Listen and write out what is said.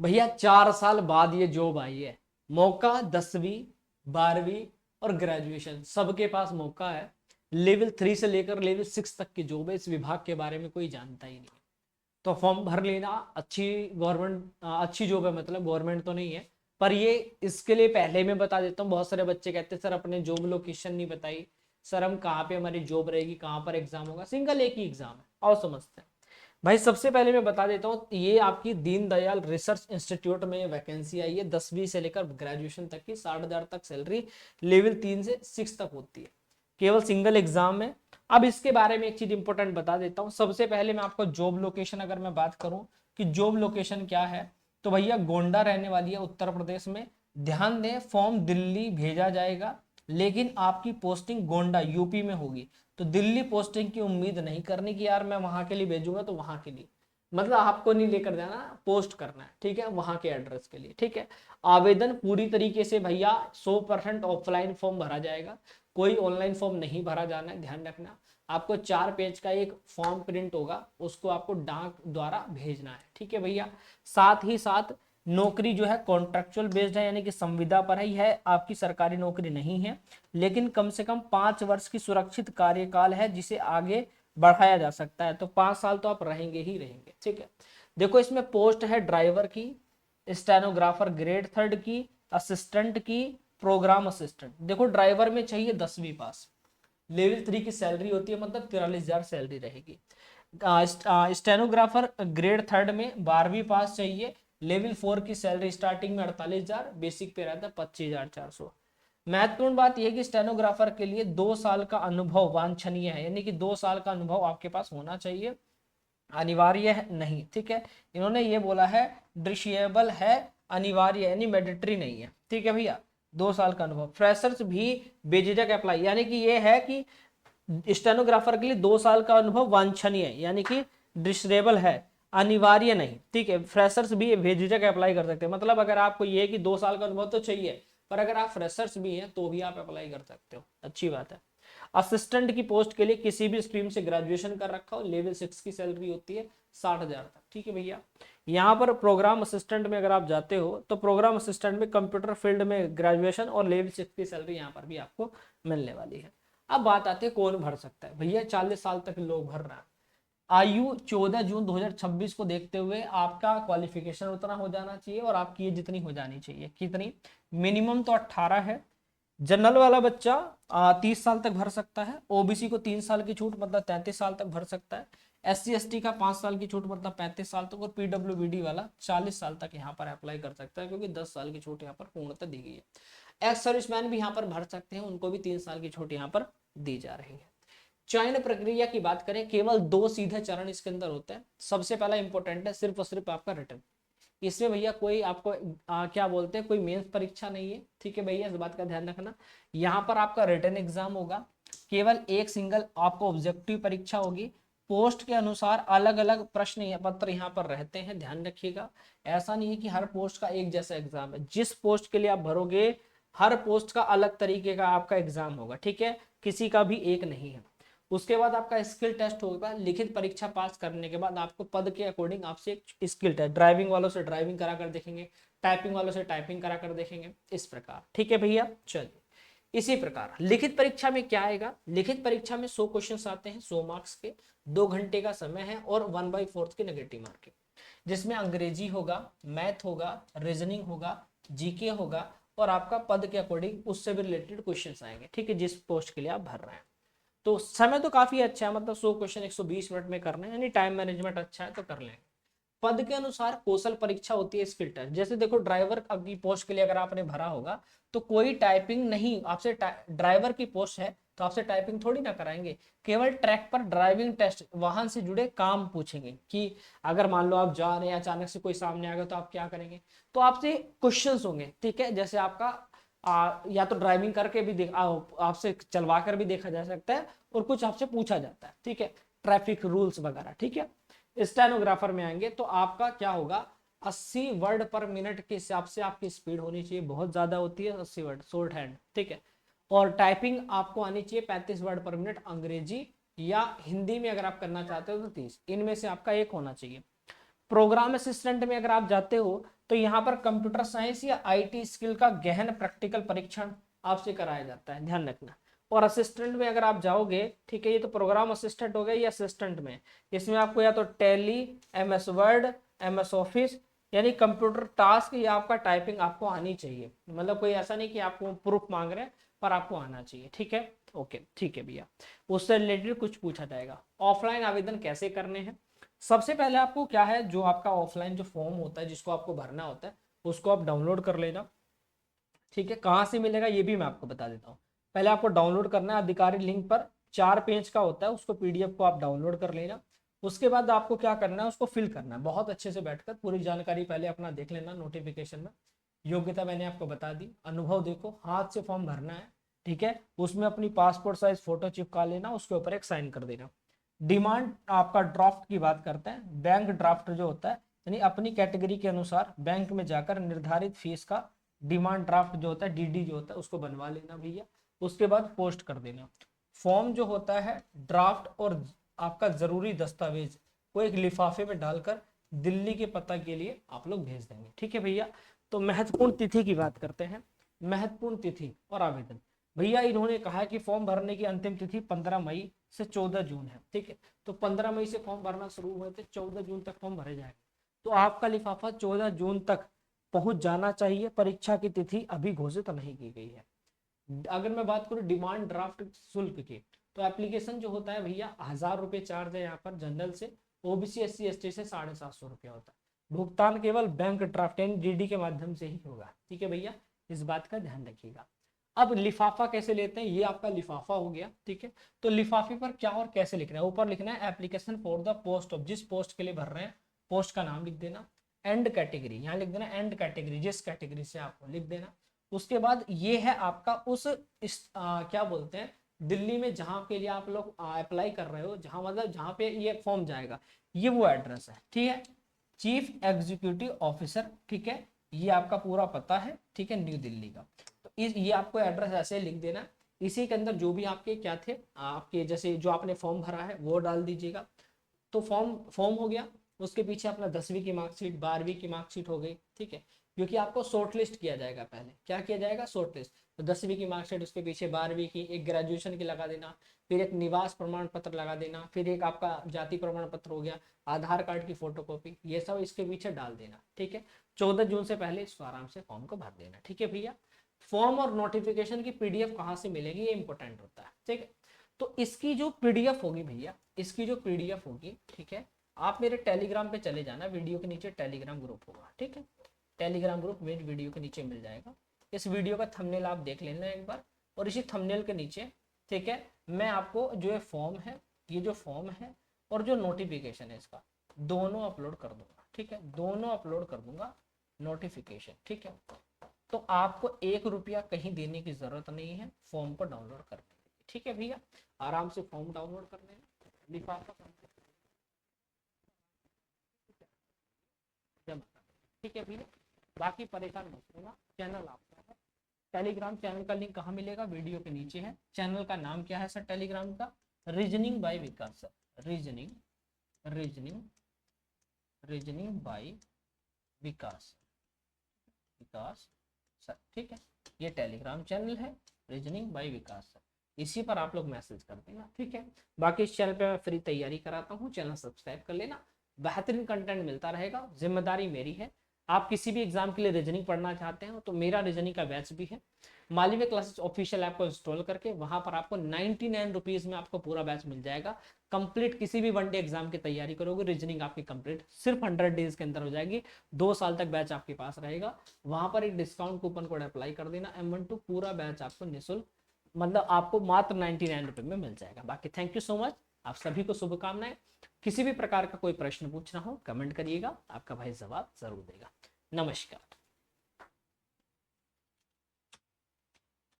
भैया 4 साल बाद ये जॉब आई है। मौका 10वीं 12वीं और ग्रेजुएशन सबके पास मौका है। लेवल 3 से लेकर लेवल 6 तक की जॉब है। इस विभाग के बारे में कोई जानता ही नहीं। तो फॉर्म भर लेना। अच्छी गवर्नमेंट अच्छी जॉब है, मतलब गवर्नमेंट तो नहीं है पर ये इसके लिए पहले मैं बता देता हूँ। बहुत सारे बच्चे कहते हैं सर अपने जॉब लोकेशन नहीं बताई, सर हम कहाँ पे हमारी जॉब रहेगी, कहाँ पर एग्जाम होगा। सिंगल एक ही एग्जाम है, आओ समझते हैं। भाई सबसे पहले मैं बता देता हूँ, ये आपकी दीनदयाल रिसर्च इंस्टीट्यूट में वैकेंसी आई है। 10वीं से लेकर ग्रेजुएशन तक की 60,000 तक सैलरी, लेवल 3 से 6 तक होती है। केवल सिंगल एग्जाम में। अब इसके बारे में एक चीज इंपॉर्टेंट बता देता हूँ। सबसे पहले मैं आपको जॉब लोकेशन अगर मैं बात करूं कि जॉब लोकेशन क्या है, तो भैया गोंडा रहने वाली है उत्तर प्रदेश में। ध्यान दें, फॉर्म दिल्ली भेजा जाएगा लेकिन आपकी पोस्टिंग गोंडा यूपी में होगी। तो दिल्ली पोस्टिंग की उम्मीद नहीं करनी कि यार मैं वहां के लिए भेजूंगा तो वहां के लिए, मतलब आपको नहीं लेकर जाना, पोस्ट करना है, ठीक है, वहां के एड्रेस के लिए, ठीक है। आवेदन पूरी तरीके से भैया 100% ऑफलाइन फॉर्म भरा जाएगा, कोई ऑनलाइन फॉर्म नहीं भरा जाना है, ध्यान रखना। आपको 4 पेज का एक फॉर्म प्रिंट होगा, उसको आपको डाक द्वारा भेजना है, ठीक है भैया। साथ ही साथ नौकरी जो है कॉन्ट्रेक्चुअल बेस्ड है, यानी कि संविदा पर ही है, आपकी सरकारी नौकरी नहीं है। लेकिन कम से कम 5 वर्ष की सुरक्षित कार्यकाल है जिसे आगे बढ़ाया जा सकता है। तो 5 साल तो आप रहेंगे ही रहेंगे, ठीक है। देखो इसमें पोस्ट है ड्राइवर की, स्टेनोग्राफर ग्रेड 3 की, असिस्टेंट की, प्रोग्राम असिस्टेंट। देखो ड्राइवर में चाहिए 10वीं पास, लेवल 3 की सैलरी होती है, मतलब 43,000 सैलरी रहेगी। स्टेनोग्राफर ग्रेड 3 में 12वीं पास चाहिए, लेवल 4 की सैलरी स्टार्टिंग में 48,000, बेसिक पे रहता है 25,400। महत्वपूर्ण बात यह कि स्टेनोग्राफर के लिए 2 साल का अनुभव वांछनीय है, यानी कि 2 साल का अनुभव आपके पास होना चाहिए, अनिवार्य है नहीं, ठीक है। इन्होंने ये बोला है दृश्यबल है, अनिवार्य यानी मैंडेटरी नहीं है, ठीक है भैया। 2 साल का अनुभव, फ्रेशर्स भी बेझिझक अप्लाई, यानी कि ये है कि स्टेनोग्राफर के लिए 2 साल का अनुभव वांछनीय है, यानी कि डिसरेबल है, अनिवार्य नहीं, ठीक है। फ्रेशर्स भी बेझिझक अप्लाई कर सकते हैं, मतलब अगर आपको ये है कि 2 साल का अनुभव तो चाहिए, पर अगर आप फ्रेशर्स भी हैं तो भी आप अप्लाई कर सकते हो, अच्छी बात है। असिस्टेंट की पोस्ट के लिए किसी भी स्ट्रीम से ग्रेजुएशन कर रखा हो, लेवल 6 की सैलरी होती है 60,000 तक, ठीक है भैया। यहाँ पर प्रोग्राम असिस्टेंट में अगर आप जाते हो तो प्रोग्राम असिस्टेंट में कंप्यूटर फील्ड में ग्रेजुएशन और लेवल 6 की सैलरी यहाँ पर भी आपको मिलने वाली है। अब बात आती है कौन भर सकता है, भैया 40 साल तक लोग भर रहे हैं। आयु 14 जून 2026 को देखते हुए आपका क्वालिफिकेशन उतना हो जाना चाहिए और आपकी एज जितनी हो जानी चाहिए, कितनी, मिनिमम तो 18 है। जनरल वाला बच्चा 30 साल तक भर सकता है, ओबीसी को 3 साल की छूट मतलब 33 साल तक भर सकता है, SC ST का 5 साल की छूट मतलब 35 साल तक, और PWBD वाला 40 साल तक यहाँ पर अप्लाई कर सकता है, क्योंकि 10 साल की छूट यहाँ पर पूर्णतः दी गई है। एक्स सर्विसमैन भी यहाँ पर भर सकते हैं, उनको भी 3 साल की छूट यहाँ पर दी जा रही है। चयन प्रक्रिया की बात करें, केवल 2 सीधे चरण इसके अंदर होते हैं। सबसे पहला इंपॉर्टेंट है सिर्फ और सिर्फ आपका रिटर्न। इसमें भैया कोई आपको क्या बोलते हैं, कोई मेंस परीक्षा नहीं है, ठीक है भैया, इस बात का ध्यान रखना। यहाँ पर आपका रिटर्न एग्जाम होगा, केवल एक सिंगल आपको ऑब्जेक्टिव परीक्षा होगी। पोस्ट के अनुसार अलग अलग प्रश्न पत्र यहाँ पर रहते हैं, ध्यान रखिएगा। ऐसा नहीं है कि हर पोस्ट का एक जैसा एग्जाम है, जिस पोस्ट के लिए आप भरोगे हर पोस्ट का अलग तरीके का आपका एग्जाम होगा, ठीक है, किसी का भी एक नहीं है। उसके बाद आपका स्किल टेस्ट होगा, लिखित परीक्षा पास करने के बाद आपको पद के अकॉर्डिंग आपसे एक स्किल टेस्ट, ड्राइविंग वालों से ड्राइविंग करा कर देखेंगे, टाइपिंग वालों से टाइपिंग करा कर देखेंगे, इस प्रकार, ठीक है भैया। चलिए इसी प्रकार लिखित परीक्षा में क्या आएगा, लिखित परीक्षा में 100 क्वेश्चन आते हैं, 100 मार्क्स के, 2 घंटे का समय है और 1/4 के नेगेटिव मार्किंग, जिसमें अंग्रेजी होगा, मैथ होगा, रीजनिंग होगा, जीके होगा, और आपका पद के अकॉर्डिंग उससे भी रिलेटेड क्वेश्चंस आएंगे, ठीक है, जिस पोस्ट के लिए आप भर रहे हैं। तो समय तो काफी अच्छा है, मतलब 100 क्वेश्चन 120 मिनट में करने हैं, यानी टाइम मैनेजमेंट अच्छा है तो कर लेंगे। पद के अनुसार कौशल परीक्षा होती है, स्किल टेस्ट। जैसे देखो ड्राइवर की पोस्ट के लिए अगर आपने भरा होगा तो कोई टाइपिंग नहीं आपसे, ड्राइवर की पोस्ट है तो आपसे टाइपिंग थोड़ी ना कराएंगे, केवल ट्रैक पर ड्राइविंग टेस्ट, वाहन से जुड़े काम पूछेंगे कि अगर मान लो आप जा रहे हैं, अचानक से कोई सामने आ गया तो आप क्या करेंगे, तो आपसे क्वेश्चंस होंगे, ठीक है। जैसे आपका या तो ड्राइविंग करके भी आपसे चलवा कर भी देखा जा सकता है और कुछ आपसे पूछा जाता है, ठीक है, ट्रैफिक रूल्स वगैरह, ठीक है। स्टेनोग्राफर में आएंगे तो आपका क्या होगा, 80 वर्ड पर मिनट के हिसाब से आपकी स्पीड होनी चाहिए, बहुत ज्यादा होती है 80 वर्ड शॉर्ट हैंड, ठीक है। और टाइपिंग आपको आनी चाहिए 35 वर्ड पर मिनट, अंग्रेजी या हिंदी में अगर आप करना चाहते हो तो 30, इनमें से आपका एक होना चाहिए। प्रोग्राम असिस्टेंट में अगर आप जाते हो तो यहाँ पर कंप्यूटर साइंस या आईटी स्किल का गहन प्रैक्टिकल परीक्षण आपसे कराया जाता है, ध्यान रखना। और असिस्टेंट में अगर आप जाओगे, ठीक है, ये तो प्रोग्राम असिस्टेंट हो गया, ये असिस्टेंट में, इसमें आपको या तो tally, MS word, MS office, यानी कंप्यूटर टास्क या आपका टाइपिंग आपको आनी चाहिए। मतलब कोई ऐसा नहीं कि आपको प्रूफ मांग रहे हैं, पर आपको आना चाहिए, ठीक है। ओके, ठीक है भैया, उससे रिलेटेड कुछ पूछा जाएगा। ऑफलाइन आवेदन कैसे करने हैं? सबसे पहले आपको क्या है, जो आपका ऑफलाइन जो फॉर्म होता है जिसको आपको भरना होता है, उसको आप डाउनलोड कर लेना, ठीक है। कहाँ से मिलेगा ये भी मैं आपको बता देता हूँ। पहले आपको डाउनलोड करना है अधिकारी लिंक पर, 4 पेज का होता है, उसको पीडीएफ को आप डाउनलोड कर लेना। उसके बाद आपको क्या करना है, उसको फिल करना है बहुत अच्छे से बैठकर, पूरी जानकारी पहले अपना देख लेना नोटिफिकेशन में। योग्यता मैंने आपको बता दी, अनुभव देखो, हाथ से फॉर्म भरना है, ठीक है। उसमें अपनी पासपोर्ट साइज फोटो चिपका लेना, उसके ऊपर एक साइन कर देना। डिमांड आपका ड्राफ्ट की बात करते हैं, बैंक ड्राफ्ट जो होता है, यानी अपनी कैटेगरी के अनुसार बैंक में जाकर निर्धारित फीस का डिमांड ड्राफ्ट जो होता है, डीडी जो होता है, उसको बनवा लेना भैया। उसके बाद पोस्ट कर देना। फॉर्म जो होता है, ड्राफ्ट और आपका जरूरी दस्तावेज को एक लिफाफे में डालकर दिल्ली के पता के लिए आप लोग भेज देंगे, ठीक है भैया। तो महत्वपूर्ण तिथि की बात करते हैं, महत्वपूर्ण तिथि और आवेदन। भैया इन्होंने कहा है कि फॉर्म भरने की अंतिम तिथि 15 मई से 14 जून है, ठीक है। तो 15 मई से फॉर्म भरना शुरू हुए थे, 14 जून तक फॉर्म भरे जाएंगे। तो आपका लिफाफा 14 जून तक पहुंच जाना चाहिए। परीक्षा की तिथि अभी घोषित नहीं की गई है। अगर मैं बात करूं डिमांड ड्राफ्ट शुल्क की, तो एप्लीकेशन जो होता है भैया 1000 रुपये चार्ज है यहाँ पर जनरल से, ओबीसी SC ST से 750 रुपया होता है। भुगतान केवल बैंक ड्राफ्ट यानी डीडी के माध्यम से ही होगा, ठीक है भैया, इस बात का ध्यान रखिएगा। अब लिफाफा कैसे लेते हैं, ये आपका लिफाफा हो गया, ठीक है। तो लिफाफे पर क्या और कैसे लिखना है, ऊपर लिखना है application for the post of, जिस पोस्ट के लिए भर रहे हैं पोस्ट का नाम लिख देना। एंड कैटेगरी यहाँ लिख देना, एंड कैटेगरी जिस कैटेगरी से आपको लिख देना। उसके बाद ये है आपका उस क्या बोलते हैं, दिल्ली में जहाँ के लिए आप लोग अप्लाई कर रहे हो, जहाँ मतलब जहाँ पे ये फॉर्म जाएगा, ये वो एड्रेस है, ठीक है। चीफ एग्जीक्यूटिव ऑफिसर, ठीक है, ये आपका पूरा पता है, ठीक है, न्यू दिल्ली का। तो ये आपको एड्रेस ऐसे लिख देना। इसी के अंदर जो भी आपके क्या थे, आपके जैसे जो आपने फॉर्म भरा है वो डाल दीजिएगा। तो फॉर्म हो गया। उसके पीछे अपना 10वीं की मार्कशीट, 12वीं की मार्कशीट हो गई, ठीक है, क्योंकि आपको शॉर्ट लिस्ट किया जाएगा। पहले क्या किया जाएगा, शॉर्ट लिस्ट। तो 10वीं की मार्कशीट, उसके पीछे 12वीं की, एक ग्रेजुएशन की लगा देना, फिर एक निवास प्रमाण पत्र लगा देना, फिर एक आपका जाति प्रमाण पत्र हो गया, आधार कार्ड की फोटोकॉपी, ये सब इसके पीछे डाल देना, ठीक है। 14 जून से पहले इसको आराम से फॉर्म को भर देना, ठीक है भैया। फॉर्म और नोटिफिकेशन की पीडीएफ कहाँ से मिलेगी, ये इंपॉर्टेंट होता है, ठीक है। तो इसकी जो पीडीएफ होगी भैया, इसकी जो पीडीएफ होगी, ठीक है, आप मेरे टेलीग्राम पे चले जाना, वीडियो के नीचे टेलीग्राम ग्रुप होगा, ठीक है। टेलीग्राम ग्रुप मेरे वीडियो के नीचे मिल जाएगा। इस वीडियो का थंबनेल आप देख लेना एक बार, और इसी थंबनेल के नीचे, ठीक है, मैं आपको जो ये फॉर्म है, ये जो फॉर्म है और जो नोटिफिकेशन है इसका, दोनों अपलोड कर दूंगा, ठीक है, दोनों अपलोड कर दूंगा नोटिफिकेशन, ठीक है। तो आपको 1 रुपया कहीं देने की जरूरत नहीं है फॉर्म को डाउनलोड करने के लिए, ठीक है भैया। आराम से फॉर्म डाउनलोड कर लेना, लिफाफा ठीक है भैया। बाकी परेशान मत होना, चैनल आपका है। टेलीग्राम चैनल का लिंक कहाँ मिलेगा, वीडियो के नीचे है। चैनल का नाम क्या है सर टेलीग्राम का, रीजनिंग बाय विकास sir, reasoning reasoning reasoning bye विकास विकास सर, ठीक है। ये टेलीग्राम चैनल है, रीजनिंग बाय विकास सर, इसी पर आप लोग मैसेज कर देना, ठीक है। बाकी इस चैनल पे मैं फ्री तैयारी कराता हूँ, चैनल सब्सक्राइब कर लेना, बेहतरीन कंटेंट मिलता रहेगा। जिम्मेदारी मेरी है। आप किसी भी एग्जाम के लिए रीजनिंग पढ़ना चाहते हो तो मेरा रीजनिंग का बैच भी है, मालवीय क्लासेस ऑफिशियल ऐप को इंस्टॉल करके वहां पर आपको 99 रुपीज में आपको पूरा बैच मिल जाएगा। कंप्लीट किसी भी वनडे एग्जाम की तैयारी करोगे, रीजनिंग आपकी कंप्लीट सिर्फ 100 डेज के अंदर हो जाएगी। 2 साल तक बैच आपके पास रहेगा। वहां पर एक डिस्काउंट कूपन कोड अप्लाई कर देना, M12 पूरा बैच आपको निःशुल्क, मतलब आपको मात्र 99 रुपए में मिल जाएगा। बाकी थैंक यू सो मच, आप सभी को शुभकामनाएं। किसी भी प्रकार का कोई प्रश्न पूछना हो कमेंट करिएगा, आपका भाई जवाब जरूर देगा। नमस्कार।